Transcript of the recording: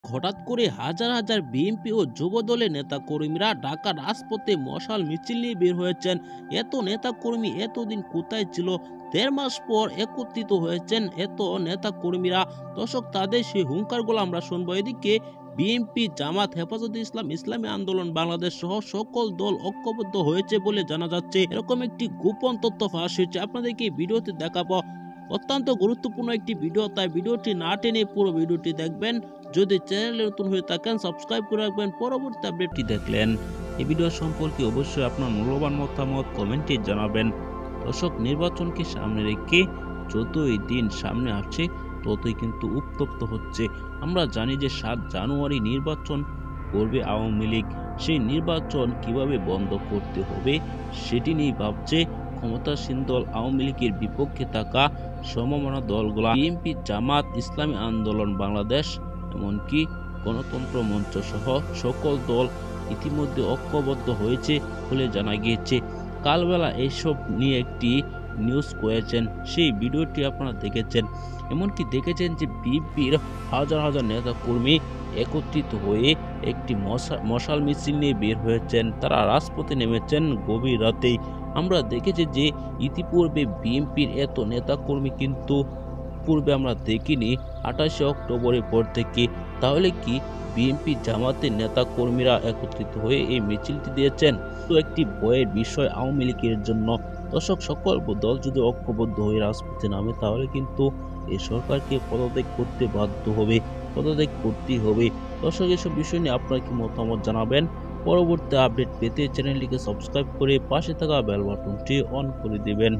হঠাৎ করে হাজার হাজার বিএনপি ও যুবদলের নেতাকর্মীরা ঢাকার রাজপথে মশাল মিছিল নিয়ে বের হয়েছেন। এত নেতাকর্মী এতদিন কোথায় ছিল? ১.৫ মাস পর একত্রিত হয়েছেন এত নেতাকর্মীরা। দর্শক, তাদের সেই হুঙ্কারগুলো আমরা শুনবো। এদিকে বিএনপি, জামাত, হেফাজতে ইসলাম, ইসলামী আন্দোলন বাংলাদেশ সহ সকল দল ঐক্যবদ্ধ হয়েছে বলে জানা যাচ্ছে। এরকম একটি গোপন তথ্য ফাঁস হয়েছে, আপনাদেরকে এই ভিডিওতে দেখাবো। অত্যন্ত গুরুত্বপূর্ণ একটি ভিডিও, তাই ভিডিওটি না টেনে পুরো ভিডিওটি দেখবেন। যদি চ্যানেলে নতুন হয়ে থাকেন সাবস্ক্রাইব করে রাখবেন। পরবর্তী আপডেটটি দেখলেন, এই ভিডিও সম্পর্কে অবশ্যই আপনার মূল্যবান মতামত কমেন্টে জানাবেন। দর্শক, নির্বাচনকে সামনে রেখে যতই দিন সামনে আসছে ততই কিন্তু উত্তপ্ত হচ্ছে। আমরা জানি যে ৭ জানুয়ারি নির্বাচন করবে আওয়ামী লীগ। সেই নির্বাচন কিভাবে বন্ধ করতে হবে সেটি নিয়ে ভাবছে ক্ষমতাসীন দল আওয়ামী লীগের বিপক্ষে থাকা সমমনা দলগুলো বিএনপি, জামাত, ইসলামী আন্দোলন বাংলাদেশ, এমনকি গণতন্ত্র মঞ্চ সহ সকল দল ইতিমধ্যে ঐক্যবদ্ধ হয়েছে বলে জানা গিয়েছে। কালবেলা এইসব নিয়ে একটি নিউজ করেছেন, সেই ভিডিওটি আপনারা দেখেছেন। এমনকি দেখেছেন যে বিএনপির হাজার হাজার নেতা কর্মী একত্রিত হয়ে একটি মশাল মিছিল নিয়ে বের হয়েছেন। তারা রাজপথে নেমেছেন গভীর রাতেই। আমরা দেখেছি যে ইতিপূর্বে বিএনপির এত নেতাকর্মী কিন্তু পূর্বে আমরা দেখিনি ২৮শে অক্টোবরের পর থেকে। তাহলে কি বিএনপি, জামাতের নেতা কর্মীরা একত্রিত হয়ে এই মিছিলটি দিয়েছেন? তো একটি ভয়ের বিষয় আওয়ামী লীগের জন্য। দর্শক, সকল দল যদি ঐক্যবদ্ধ হয়ে রাজপথে নামে তাহলে কিন্তু এই সরকারকে পদত্যাগ করতে বাধ্য হবে, পদত্যাগ করতেই হবে। দর্শক, এসব বিষয় নিয়ে আপনার কি মতামত জানাবেন। পরবর্তী আপডেট পেতে চ্যানেলটিকে সাবস্ক্রাইব করে পাশে থাকা বেল বাটনটি অন করে দিবেন।